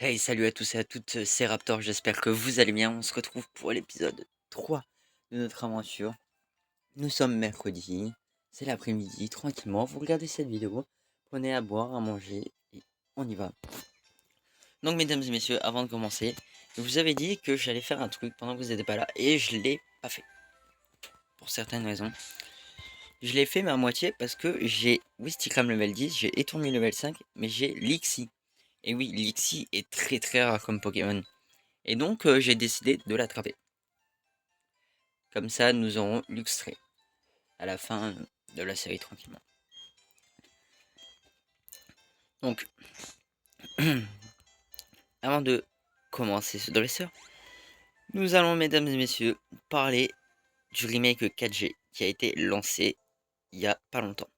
Hey, salut à tous et à toutes, c'est Raptor, j'espère que vous allez bien. On se retrouve pour l'épisode 3 de notre aventure. Nous sommes mercredi, c'est l'après-midi, tranquillement. Vous regardez cette vidéo, prenez à boire, à manger et on y va. Donc, mesdames et messieurs, avant de commencer, je vous avais dit que j'allais faire un truc pendant que vous n'étiez pas là et je l'ai pas fait. Pour certaines raisons. Je l'ai fait mais à moitié parce que j'ai Wistikram level 10, j'ai Étourmi level 5, mais j'ai Lixie. Et oui, Lixie est très très rare comme Pokémon. Et donc, j'ai décidé de l'attraper. Comme ça, nous aurons Luxray à la fin de la série tranquillement. Donc, avant de commencer ce dresser, nous allons, mesdames et messieurs, parler du remake 4G qui a été lancé il y a pas longtemps.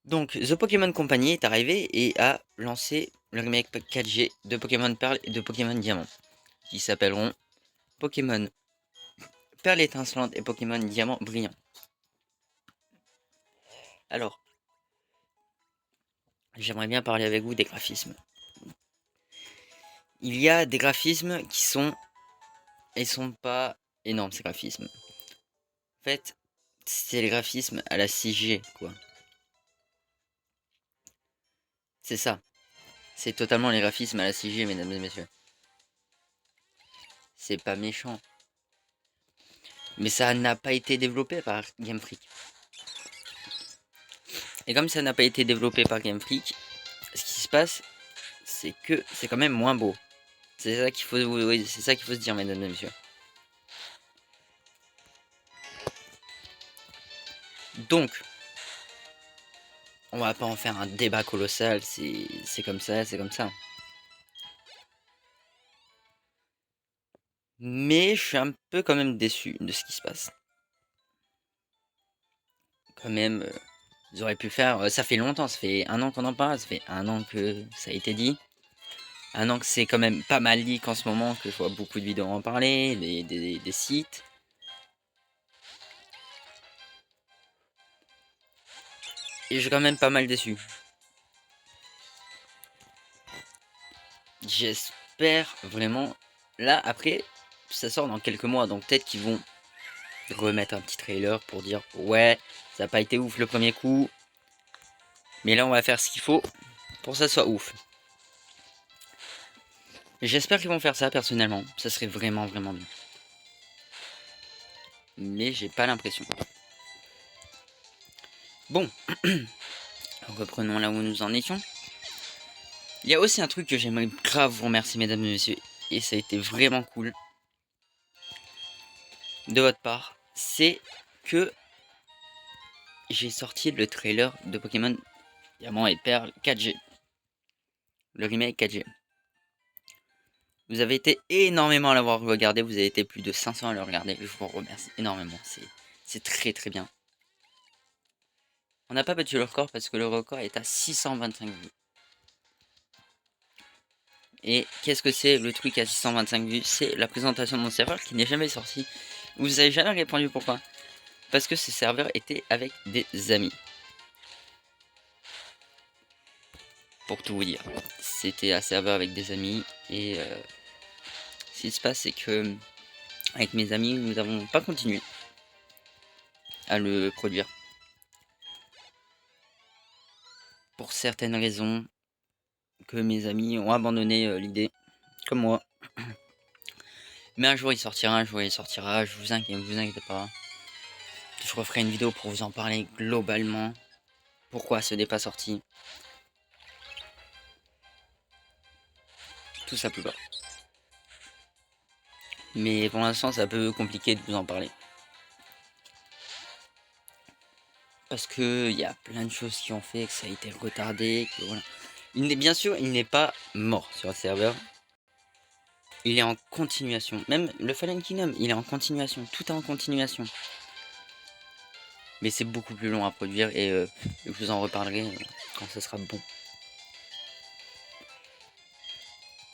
Donc, The Pokémon Company est arrivé et a lancé le remake 4G de Pokémon Perle et de Pokémon Diamant, qui s'appelleront Pokémon Perle étincelante et Pokémon Diamant brillant. Alors, j'aimerais bien parler avec vous des graphismes. Il y a des graphismes qui sont... Ils sont pas énormes, ces graphismes. En fait, c'est les graphismes à la 6G, quoi. C'est ça. C'est totalement les graphismes à la 6G, mesdames et messieurs. C'est pas méchant. Mais ça n'a pas été développé par Game Freak. Et comme ça n'a pas été développé par Game Freak, ce qui se passe, c'est que c'est quand même moins beau. C'est ça qu'il faut, oui, c'est ça qu'il faut se dire, mesdames et messieurs. Donc, on va pas en faire un débat colossal. C'est comme ça, c'est comme ça. Mais je suis un peu quand même déçu de ce qui se passe. Quand même, ils auraient pu faire. Ça fait longtemps, ça fait un an qu'on en parle, ça fait un an que ça a été dit. Un an que c'est quand même pas mal dit qu'en ce moment, que je vois beaucoup de vidéos en parler, des sites. Et je suis quand même pas mal déçu. J'espère vraiment. Là, après, ça sort dans quelques mois, donc peut-être qu'ils vont remettre un petit trailer pour dire ouais, ça n'a pas été ouf le premier coup. Mais là, on va faire ce qu'il faut pour que ça soit ouf. J'espère qu'ils vont faire ça personnellement. Ça serait vraiment, vraiment bien. Mais j'ai pas l'impression. Bon, reprenons là où nous en étions. Il y a aussi un truc que j'aimerais grave vous remercier, mesdames et messieurs, et ça a été vraiment cool de votre part, c'est que j'ai sorti le trailer de Pokémon Diamant et Perle 4G, le remake 4G. Vous avez été énormément à l'avoir regardé, vous avez été plus de 500 à le regarder, je vous remercie énormément, c'est très très bien. On n'a pas battu le record parce que le record est à 625 vues. Et qu'est-ce que c'est le truc à 625 vues? C'est la présentation de mon serveur qui n'est jamais sorti. Vous avez jamais répondu pourquoi? Parce que ce serveur était avec des amis. Pour tout vous dire. C'était un serveur avec des amis. Et ce qui se passe, c'est que avec mes amis, nous n'avons pas continué à le produire. Pour certaines raisons que mes amis ont abandonné l'idée. Comme moi. Mais un jour il sortira, un jour il sortira. Je vous inquiétez pas. Je referai une vidéo pour vous en parler globalement. Pourquoi ce n'est pas sorti. Tout ça plus bas. Mais pour l'instant, c'est un peu compliqué de vous en parler. Parce que il y a plein de choses qui ont fait que ça a été retardé. Que voilà. Bien sûr, il n'est pas mort sur le serveur. Il est en continuation. Même le Fallen Kingdom, il est en continuation. Tout est en continuation. Mais c'est beaucoup plus long à produire et je vous en reparlerai quand ce sera bon.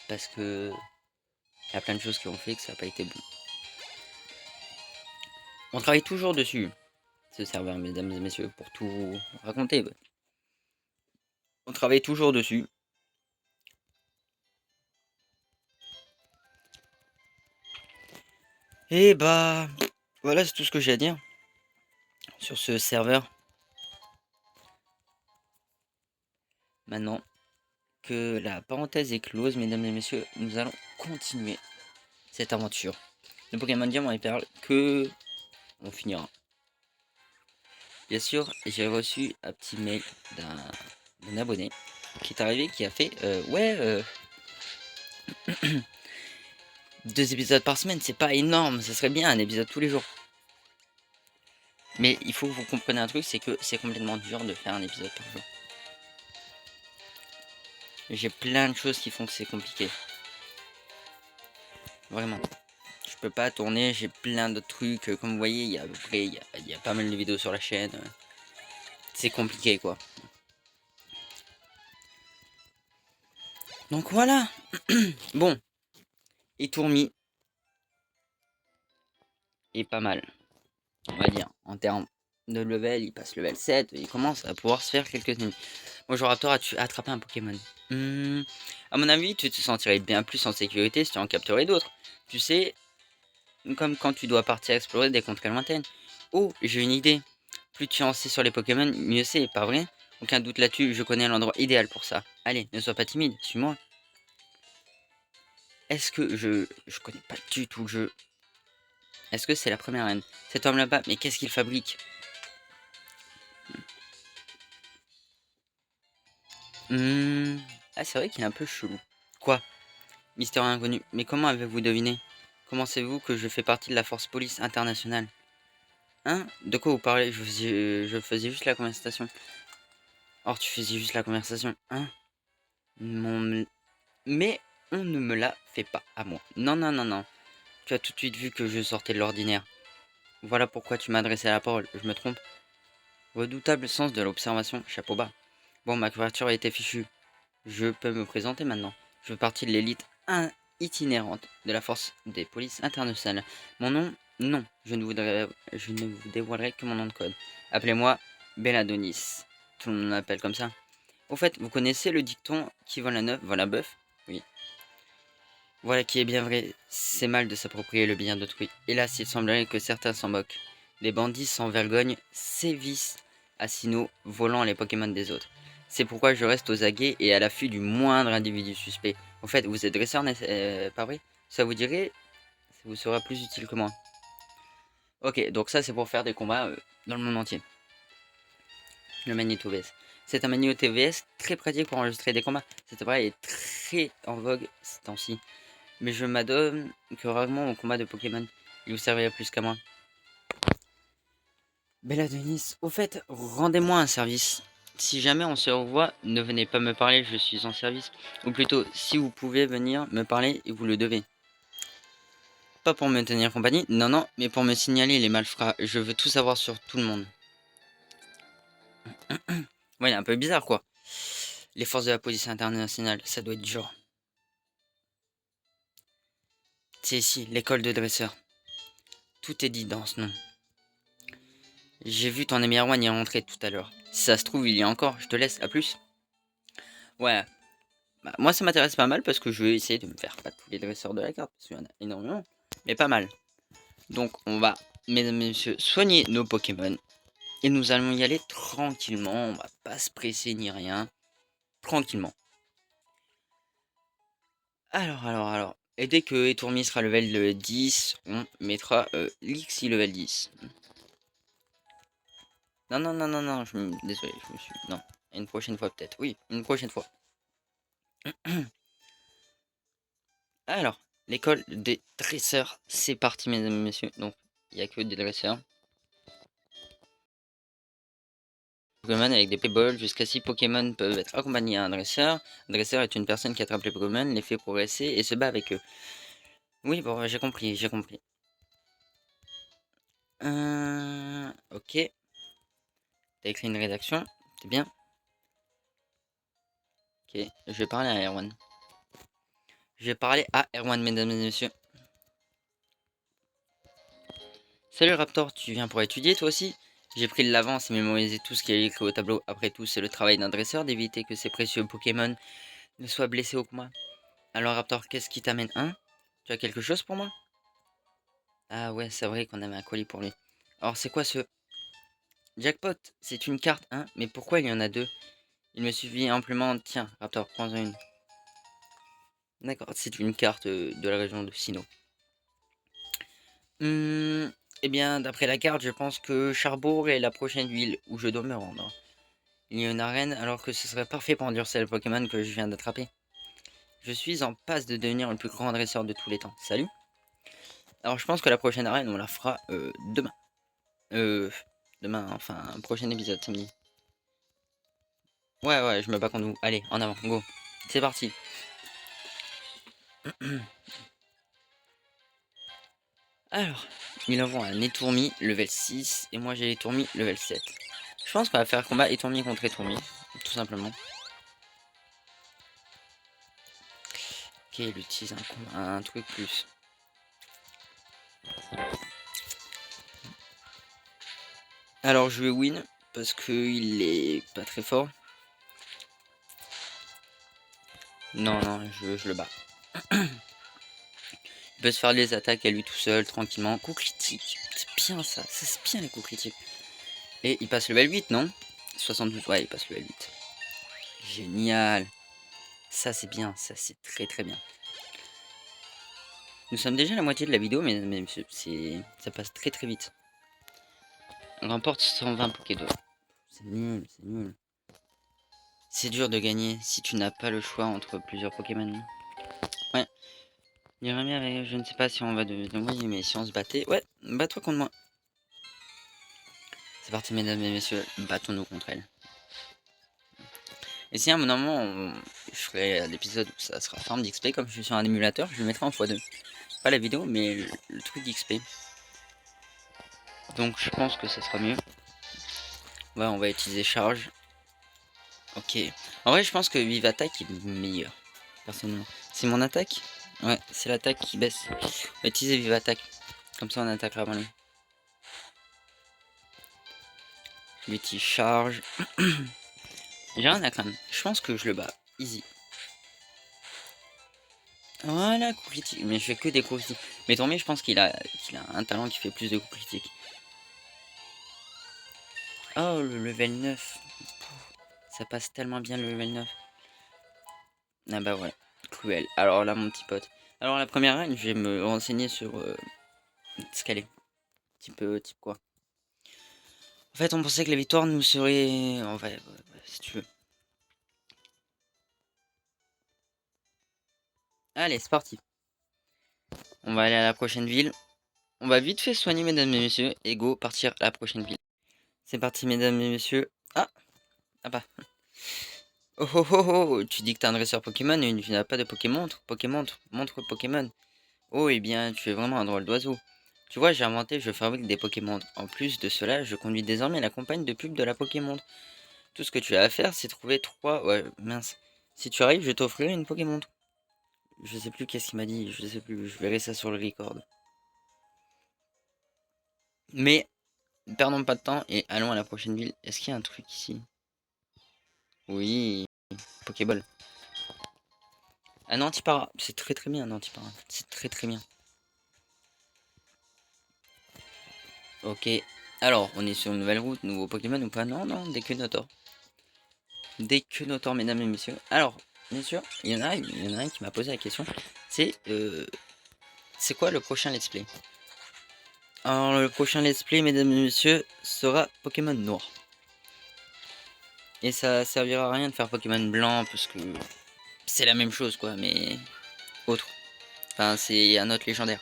Parce que il y a plein de choses qui ont fait que ça n'a pas été bon. On travaille toujours dessus, ce serveur, mesdames et messieurs, pour tout raconter. On travaille toujours dessus. Et bah, voilà, c'est tout ce que j'ai à dire sur ce serveur. Maintenant que la parenthèse est close, mesdames et messieurs, nous allons continuer cette aventure. Le Pokémon Diamant et Perle que on finira. Bien sûr, j'ai reçu un petit mail d'un abonné qui est arrivé, qui a fait ouais, 2 épisodes par semaine, c'est pas énorme, ça serait bien un épisode tous les jours. Mais il faut que vous compreniez un truc, c'est que c'est complètement dur de faire un épisode par jour. J'ai plein de choses qui font que c'est compliqué. Vraiment. Je peux pas tourner, j'ai plein d'autres trucs. Comme vous voyez, il y a à peu près, il y a pas mal de vidéos sur la chaîne. C'est compliqué quoi. Donc voilà. Bon. Et Tourmi est pas mal. On va dire. En termes de level, il passe level 7. Il commence à pouvoir se faire quelques ennemis. Bonjour Raptor, as-tu attrapé un Pokémon? À mon avis, tu te sentirais bien plus en sécurité si tu en capturais d'autres. Tu sais, comme quand tu dois partir explorer des contrées lointaines. Oh, j'ai une idée. Plus tu en sais sur les Pokémon, mieux c'est, pas vrai? Aucun doute là-dessus, je connais l'endroit idéal pour ça. Allez, ne sois pas timide, suis-moi. Est-ce que je connais pas du tout le jeu. Est-ce que c'est la première reine? Cet homme là-bas, mais qu'est-ce qu'il fabrique? Ah, c'est vrai qu'il est un peu chelou. Quoi? Mystérieux inconnu. Mais comment avez-vous deviné? Comment savez-vous que je fais partie de la force police internationale? Hein? De quoi vous parlez? Je faisais juste la conversation. Or, tu faisais juste la conversation. Hein? Mon... Mais on ne me la fait pas à moi. Non, non, non, non. Tu as tout de suite vu que je sortais de l'ordinaire. Voilà pourquoi tu m'as adressé la parole. Je me trompe? Redoutable sens de l'observation. Chapeau bas. Bon, ma couverture a été fichue. Je peux me présenter maintenant. Je fais partie de l'élite itinérante de la force des polices internationales. Mon nom? Non. Je ne vous dévoilerai que mon nom de code. Appelez-moi Belladonis. Tout le monde m'appelle comme ça. Au fait, vous connaissez le dicton qui vole un œuf, vole un bœuf? Oui. Voilà qui est bien vrai. C'est mal de s'approprier le bien d'autrui. Hélas, il semblerait que certains s'en moquent. Des bandits sans vergogne sévissent à Sinnoh, volant les Pokémon des autres. C'est pourquoi je reste aux aguets et à l'affût du moindre individu suspect. Au fait, vous êtes dresseur, pas vrai? Ça vous dirait? Ça vous sera plus utile que moi. Ok, donc ça c'est pour faire des combats dans le monde entier. Le Magneto VS. C'est un Magneto VS très pratique pour enregistrer des combats. Cet appareil est très en vogue ces temps-ci. Mais je m'adonne que rarement au combat de Pokémon. Il vous servirait plus qu'à moi. Bella Denis, au fait, rendez-moi un service. Si jamais on se revoit, ne venez pas me parler, je suis en service. Ou plutôt, si vous pouvez venir me parler, et vous le devez. Pas pour me tenir compagnie, non, non, mais pour me signaler les malfrats. Je veux tout savoir sur tout le monde. Ouais, un peu bizarre, quoi. Les forces de la police internationale, ça doit être dur. C'est ici, l'école de dresseurs. Tout est dit dans ce nom. J'ai vu ton ami Erwan y rentrer tout à l'heure. Si ça se trouve, il y a encore. Je te laisse, à plus. Ouais, bah, moi ça m'intéresse pas mal parce que je vais essayer de me faire pas tous les dresseurs de la carte parce qu'il y en a énormément, mais pas mal. Donc on va, mesdames et messieurs, soigner nos Pokémon et nous allons y aller tranquillement. On va pas se presser ni rien, tranquillement. Alors. Et dès que Etourmi sera level 10, on mettra Lixi level 10. Non, désolé, je me suis... Non, une prochaine fois peut-être. Oui, une prochaine fois. Alors, l'école des dresseurs, c'est parti mesdames et messieurs. Donc, il n'y a que des dresseurs. Pokémon avec des Pokéballs, jusqu'à 6 Pokémon peuvent être accompagnés à un dresseur. Un dresseur est une personne qui attrape les Pokémon, les fait progresser et se bat avec eux. Oui, bon, j'ai compris. Ok. T'as écrit une rédaction, c'est bien. Ok, je vais parler à Erwan. Mesdames et messieurs. Salut Raptor, tu viens pour étudier toi aussi? J'ai pris de l'avance et mémorisé tout ce qui est écrit au tableau. Après tout, c'est le travail d'un dresseur d'éviter que ces précieux Pokémon ne soient blessés au combat. Alors Raptor, qu'est-ce qui t'amène, hein? Tu as quelque chose pour moi? Ah ouais, c'est vrai qu'on avait un colis pour lui. Alors c'est quoi ce jackpot? C'est une carte, hein? Mais pourquoi il y en a deux? Il me suffit amplement. Tiens, Raptor, prends-en une. D'accord, c'est une carte de la région de Sinnoh. Eh bien, d'après la carte, je pense que Charbourg est la prochaine ville où je dois me rendre. Il y a une arène alors que ce serait parfait pour endurcer le Pokémon que je viens d'attraper. Je suis en passe de devenir le plus grand dresseur de tous les temps. Salut. Alors je pense que la prochaine arène, on la fera demain. Euh, demain, enfin, un prochain épisode, samedi. Ouais, ouais, je me bats contre vous. Allez, en avant, go. C'est parti. Alors, il envoie un étourmi, level 6, et moi j'ai l'étourmi, level 7. Je pense qu'on va faire combat étourmi contre étourmi, tout simplement. Ok, il utilise un truc plus. Alors je vais win, parce qu'il est pas très fort. Non, non, je le bats. Il peut se faire les attaques à lui tout seul, tranquillement. Coup critique, c'est bien ça, c'est bien les coups critiques. Et il passe level 8, non? 72, ouais, il passe level 8. Génial. Ça c'est bien, ça c'est très très bien. Nous sommes déjà à la moitié de la vidéo, mais ça passe très très vite. On remporte 120 Pokédol. C'est nul, c'est nul. C'est dur de gagner si tu n'as pas le choix entre plusieurs Pokémon. Ouais. Je ne sais pas si on va envoyer, mais si on se battait... Ouais, bats-toi contre moi. C'est parti, mesdames et messieurs, battons-nous contre elle. Et si à un moment, je ferai l'épisode où ça sera farm d'XP, comme je suis sur un émulateur, je le mettrai en x2. Pas la vidéo, mais le truc d'XP. Donc je pense que ça sera mieux. Ouais, on va utiliser charge. Ok. En vrai, je pense que Vive Attaque est meilleur. Personnellement. C'est mon attaque? Ouais, c'est l'attaque qui baisse. On va utiliser Vive Attaque. Comme ça, on attaquera avant lui. L'utilise charge. J'ai rien à craindre. Je pense que je le bats. Easy. Voilà, coup critique. Mais je fais que des coups critiques. Mais tant mieux, je pense qu'il a un talent qui fait plus de coups critiques. Oh, le level 9. Ça passe tellement bien le level 9. Ah bah ouais, cruel. Alors là, mon petit pote. Alors la première reine, je vais me renseigner sur ce qu'elle est. Type quoi. En fait, on pensait que la victoire nous serait... En vrai, ouais, si tu veux. Allez, c'est parti. On va aller à la prochaine ville. On va vite fait soigner, mesdames et messieurs, et go partir à la prochaine ville. C'est parti, mesdames et messieurs. Ah, ah bah. Oh oh oh oh, tu dis que t'es un dresseur Pokémon et tu n'as pas de Pokémon. Montre Pokémon. Oh, eh bien, tu es vraiment un drôle d'oiseau. Tu vois, j'ai inventé, je fabrique des Pokémon. En plus de cela, je conduis désormais la campagne de pub de la Pokémon. Tout ce que tu as à faire, c'est trouver trois... Ouais, mince. Si tu arrives, je t'offrirai une Pokémon. Je sais plus qu'est-ce qu'il m'a dit, je sais plus, je verrai ça sur le record. Mais, perdons pas de temps et allons à la prochaine ville. Est-ce qu'il y a un truc ici? Oui, Pokéball. Un Antipara, c'est très très bien un Antipara. C'est très très bien. Ok, alors, on est sur une nouvelle route, nouveau Pokémon ou pas? Non, non, des Notor. Des Notor, mesdames et messieurs. Alors, bien sûr, il y en a un qui m'a posé la question. C'est quoi le prochain let's play? Alors, le prochain let's play, mesdames et messieurs, sera Pokémon Noir. Et ça servira à rien de faire Pokémon Blanc, parce que c'est la même chose, quoi, mais autre. Enfin, c'est un autre légendaire.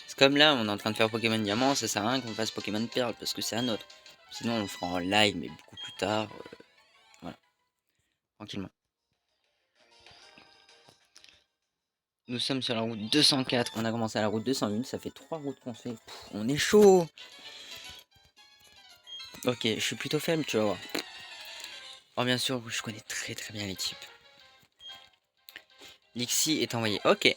C'est comme là, on est en train de faire Pokémon Diamant, ça sert à rien qu'on fasse Pokémon Perle, parce que c'est un autre. Sinon, on le fera en live, mais beaucoup plus tard. Voilà, tranquillement. Nous sommes sur la route 204, on a commencé à la route 201, ça fait 3 routes qu'on fait. Pff, on est chaud. Ok, je suis plutôt faible, tu vas voir. Oh, bien sûr, je connais très très bien les types. Lixie est envoyé. Ok.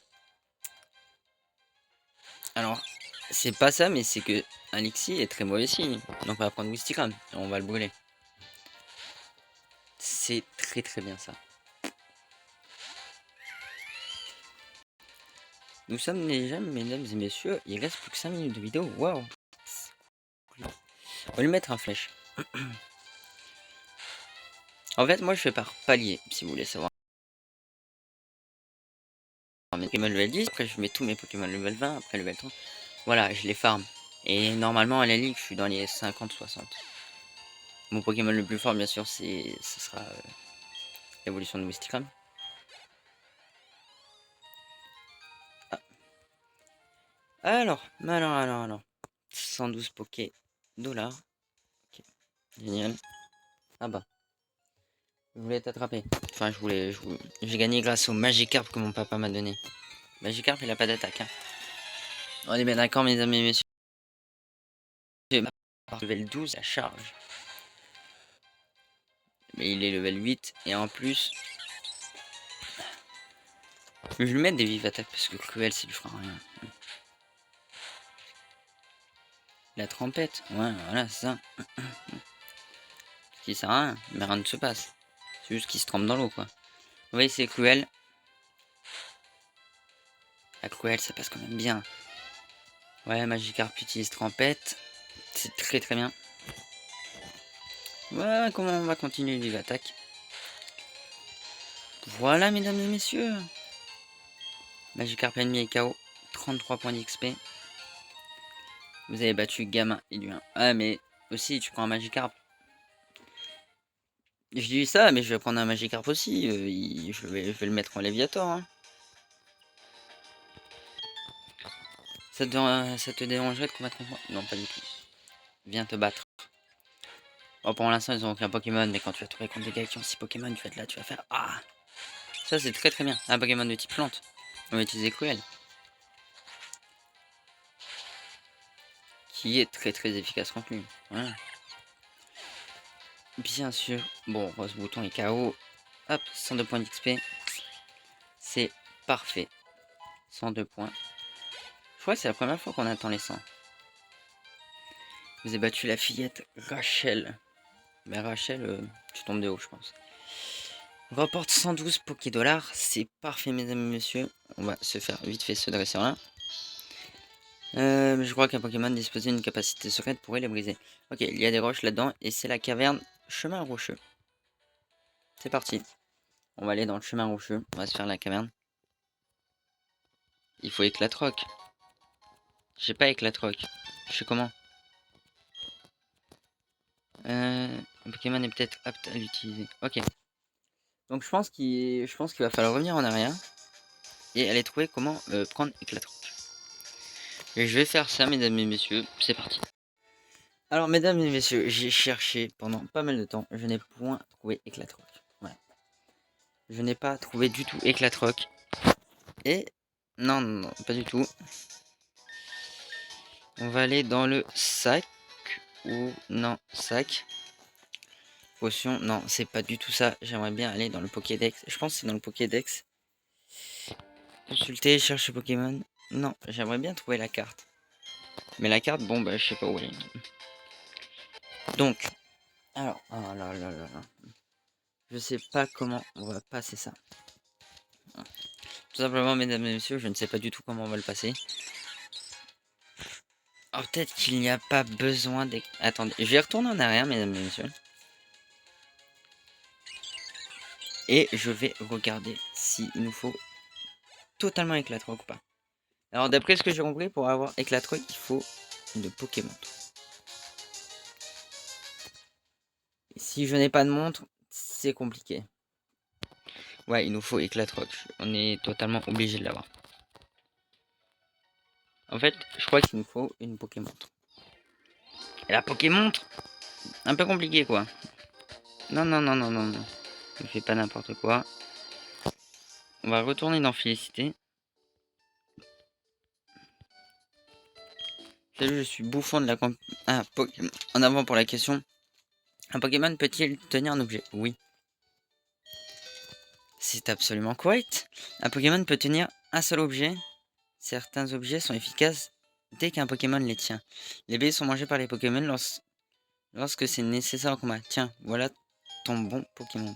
Alors, c'est pas ça, mais c'est que Alexis est très mauvais signe. Donc on va prendre Wistikram et on va le brûler. C'est très très bien ça. Nous sommes déjà, mesdames et messieurs, il reste plus que 5 minutes de vidéo. Waouh! On va lui mettre un flèche. En fait, moi je fais par palier, si vous voulez savoir. Mes Pokémon level 10, après je mets tous mes Pokémon level 20, après level 30. Voilà, je les farm. Et normalement à la ligue, je suis dans les 50-60. Mon Pokémon le plus fort, bien sûr, ce sera l'évolution de Wistikram. Ah. Alors. 112 Poké dollars. Ok, génial. Ah bah. Je voulais t'attraper. Enfin, j'ai gagné grâce au Magikarp que mon papa m'a donné. Magikarp, il a pas d'attaque. Hein. On est bien d'accord, mesdames et messieurs. Level 12 à charge. Mais il est level 8. Et en plus, je vais lui mettre des vives attaques parce que Cruel, ça lui fera rien. La trompette. Ouais, voilà, c'est ça. Qui sert à rien. Mais rien ne se passe. C'est juste qu'il se trempe dans l'eau, quoi. Vous voyez, c'est Cruel. La Cruel, ça passe quand même bien. Ouais, Magikarp utilise trompette. C'est très très bien. Voilà comment on va continuer les attaques. Voilà, mesdames et messieurs. Magikarp ennemi est KO. 33 points d'XP. Vous avez battu Gamin et lui 1. Ah, mais aussi, tu prends un Magikarp. Je dis ça, mais je vais prendre un Magikarp aussi. Je vais le mettre en Léviator. Hein. Ça te dérangerait de combattre contre moi? Non, pas du tout. Viens te battre. Bon, pour l'instant, ils ont aucun Pokémon, mais quand tu vas trouver contre des gars qui ont 6 Pokémon, tu vas être là, tu vas faire Ah! Ça, c'est très très bien. Un Pokémon de type plante. On va utiliser Cruel. Qui est très très efficace contre lui. Voilà. Bien sûr. Bon, Rose Bouton est KO. Hop, 102 points d'XP. C'est parfait. 102 points. Je crois que c'est la première fois qu'on attend les 100. Vous avez battu la fillette Rachel. Mais Rachel, tu tombes de haut, je pense. On rapporte 112 Poké dollars. C'est parfait, mesdames et messieurs. On va se faire vite fait ce dresseur là. Je crois qu'un Pokémon disposait d'une capacité secrète pourrait les briser. Ok, il y a des roches là-dedans et c'est la caverne chemin rocheux. C'est parti. On va aller dans le chemin rocheux. On va se faire la caverne. Il faut éclatroc. J'ai pas éclatroc. Je sais comment. Un Pokémon est peut-être apte à l'utiliser. Ok. Donc je pense qu'il va falloir revenir en arrière et aller trouver comment prendre éclatroc. Et je vais faire ça, mesdames et messieurs. C'est parti. Alors, mesdames et messieurs, j'ai cherché pendant pas mal de temps. Je n'ai point trouvé éclatroc. Voilà. Je n'ai pas trouvé du tout éclatroc. Et non, pas du tout. On va aller dans le sac. Ou non, sac. Potion, non, c'est pas du tout ça. J'aimerais bien aller dans le Pokédex. Je pense que c'est dans le Pokédex. Consulter, chercher Pokémon. Non, j'aimerais bien trouver la carte. Mais la carte, bon, bah, je sais pas où elle est. Donc, alors, oh là là là là. Je sais pas comment on va passer ça. Tout simplement, mesdames et messieurs, je ne sais pas du tout comment on va le passer. Oh, peut-être qu'il n'y a pas besoin d'... Attendez, je vais retourner en arrière, mesdames et messieurs. Et je vais regarder s'il nous faut totalement éclatroc ou pas. Alors, d'après ce que j'ai compris, pour avoir éclatroc, il faut une Pokémon. Si je n'ai pas de montre, c'est compliqué. Ouais, il nous faut éclatroc. On est totalement obligé de l'avoir. En fait, je crois qu'il nous faut une Pokémon. Et la Pokémon, un peu compliqué quoi. Non. Ne fais pas n'importe quoi. On va retourner dans Félicité. Salut, je suis bouffon de la camp... Ah, en avant pour la question. Un Pokémon peut-il tenir un objet? Oui. C'est absolument correct. Un Pokémon peut tenir un seul objet. Certains objets sont efficaces dès qu'un Pokémon les tient. Les baies sont mangées par les Pokémon lorsque c'est nécessaire au combat. Tiens, voilà ton bon Pokémon.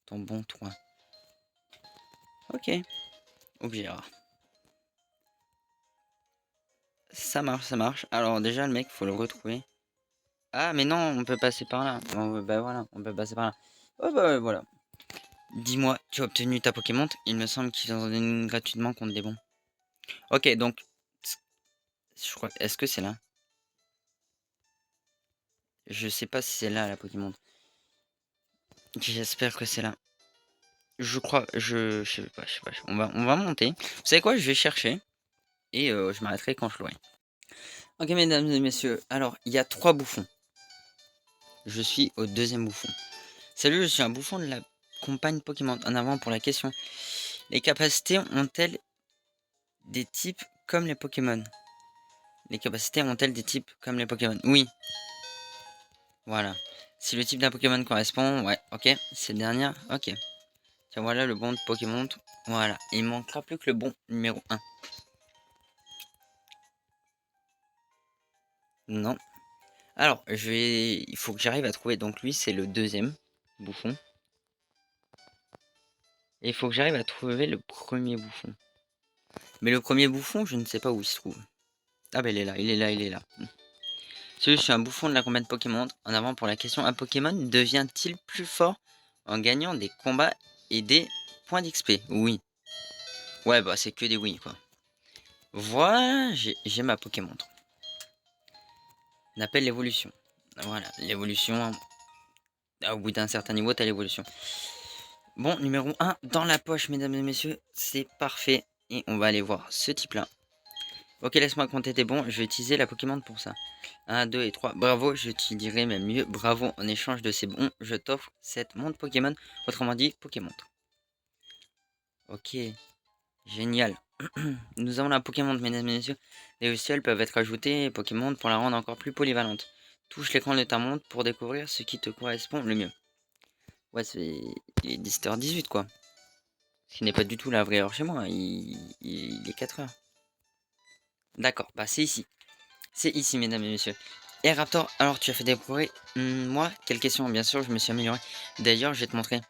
Ton bon toit. Ok. Objet rare. Ça marche, ça marche. Alors déjà, le mec, faut le retrouver. Ah, mais non, on peut passer par là. Bon, bah voilà, on peut passer par là. Oh bah ouais, voilà. Dis-moi, tu as obtenu ta Pokémon? Il me semble qu'ils en donnent gratuitement contre des bons. Ok, donc, je crois, est-ce que c'est là? Je sais pas si c'est là la Pokémon. J'espère que c'est là. Je crois, je sais pas. On va monter. Vous savez quoi? Je vais chercher et je m'arrêterai quand je l'aurai. Ok, mesdames et messieurs. Alors, il y a 3 bouffons. Je suis au deuxième bouffon. Salut, je suis un bouffon de la compagne Pokémon. En avant pour la question. Les capacités ont-elles des types comme les Pokémon? Les capacités ont-elles des types comme les Pokémon? Oui. Voilà. Si le type d'un Pokémon correspond, ouais, ok. Cette dernière, ok. Tiens, voilà le bon de Pokémon. Voilà. Il manquera plus que le bon numéro 1. Non. Alors, il faut que j'arrive à trouver. Donc lui, c'est le deuxième bouffon. Et il faut que j'arrive à trouver le premier bouffon. Mais le premier bouffon, je ne sais pas où il se trouve. Ah ben il est là, il est là, il est là. Je suis un bouffon de la combat de Pokémon. En avant pour la question, un Pokémon devient-il plus fort en gagnant des combats et des points d'XP? Oui. Ouais, bah c'est que des oui, quoi. Voilà, j'ai ma Pokémon. On appelle l'évolution. Voilà, l'évolution. Au bout d'un certain niveau, t'as l'évolution. Bon, numéro 1 dans la poche, mesdames et messieurs. C'est parfait. Et on va aller voir ce type-là. Ok, laisse-moi compter tes bons. Je vais utiliser la Pokémon pour ça. 1, 2 et 3. Bravo, je te dirais même mieux. Bravo, en échange de ces bons, je t'offre cette montre Pokémon. Autrement dit, Pokémon. Ok, génial. Nous avons la Pokémon, mesdames et messieurs. Les logiciels peuvent être ajoutés Pokémon pour la rendre encore plus polyvalente. Touche l'écran de ta montre pour découvrir ce qui te correspond le mieux. Ouais, il est 10h18 quoi. Ce qui n'est pas du tout la vraie heure chez moi. Il est 4h. D'accord, bah c'est ici. C'est ici, mesdames et messieurs. Et Raptor, alors tu as fait des progrès. Moi, quelle question? Bien sûr, je me suis amélioré. D'ailleurs, je vais te montrer.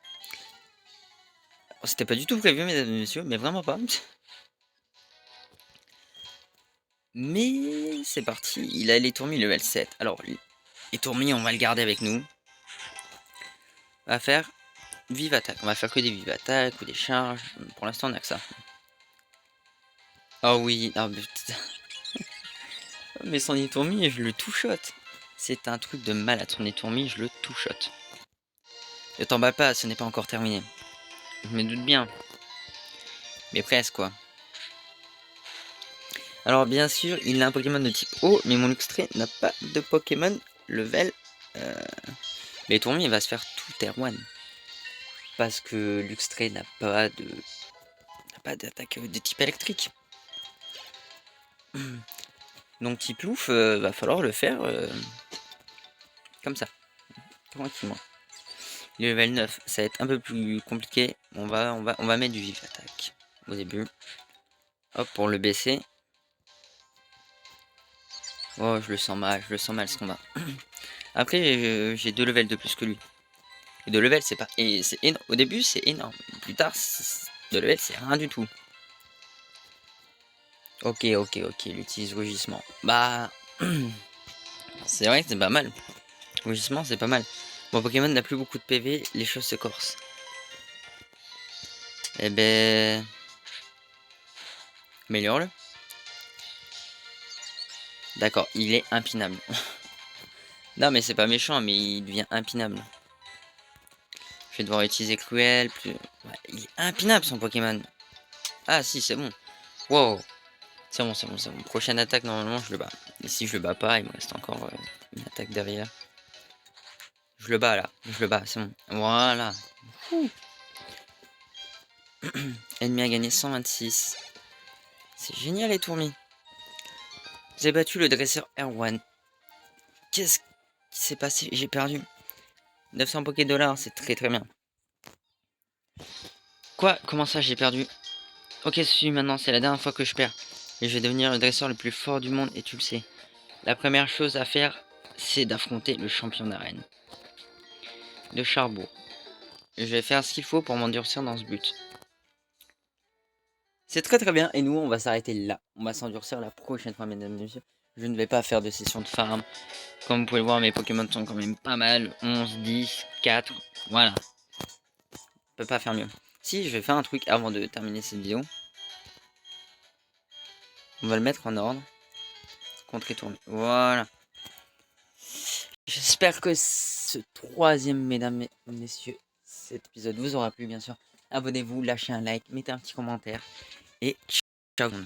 Oh, c'était pas du tout prévu, mesdames et messieurs, mais vraiment pas. Mais c'est parti. Il a les tourmis level 7. Alors, les tourmis, on va le garder avec nous. On va faire vive attaque. On va faire que des vives attaques ou des charges. Pour l'instant, on a que ça. Oh oui, non, mais son étourmi, je le two-shot. C'est un truc de malade, son étourmi, je le two-shot. Ne t'en bats pas, ce n'est pas encore terminé. Je me doute bien. Mais presque, quoi. Alors, bien sûr, il a un Pokémon de type eau, mais mon Luxray n'a pas de Pokémon level. L'étourmi, il va se faire tout Terre 1. Parce que Luxray n'a pas d'attaque de type électrique. Donc, type Louf, va falloir le faire comme ça. Tranquillement. Le level 9, ça va être un peu plus compliqué. On va mettre du vif attaque au début. Hop, pour le baisser. Oh, je le sens mal ce combat. Après, j'ai 2 levels de plus que lui. Et 2 levels, c'est pas. Et c'est énorme. Au début, c'est énorme. Plus tard, 2 levels, c'est rien du tout. Ok, il utilise rugissement. Bah. C'est vrai que c'est pas mal. Rugissement, c'est pas mal. Mon Pokémon n'a plus beaucoup de PV, les choses se corsent. Eh ben. Améliore-le. D'accord, il est impinable. Non, mais c'est pas méchant, mais il devient impinable. Je vais devoir utiliser Cruel. Ouais, il est impinable son Pokémon. Ah, si, c'est bon. Wow. C'est bon, c'est bon, c'est bon. Prochaine attaque, normalement, je le bats. Et si je le bats pas, il me reste encore une attaque derrière. Je le bats là. Je le bats, c'est bon. Voilà. Ennemi a gagné 126. C'est génial les tourmis. J'ai battu le dresseur Erwan. Qu'est-ce qui s'est passé? J'ai perdu. 900 Poké dollars, c'est très très bien. Quoi? Comment ça j'ai perdu? Ok, maintenant c'est la dernière fois que je perds. Et je vais devenir le dresseur le plus fort du monde et tu le sais. La première chose à faire, c'est d'affronter le champion d'arène. De Charbourg. Je vais faire ce qu'il faut pour m'endurcir dans ce but. C'est très très bien. Et nous, on va s'arrêter là. On va s'endurcir la prochaine fois, mesdames et messieurs. Je ne vais pas faire de session de farm. Comme vous pouvez le voir, mes Pokémon sont quand même pas mal. 11, 10, 4. Voilà. On peut pas faire mieux. Si, je vais faire un truc avant de terminer cette vidéo. On va le mettre en ordre. Contre et tourner. Voilà. J'espère que ce troisième, mesdames et messieurs, cet épisode vous aura plu, bien sûr. Abonnez-vous, lâchez un like, mettez un petit commentaire. Et ciao.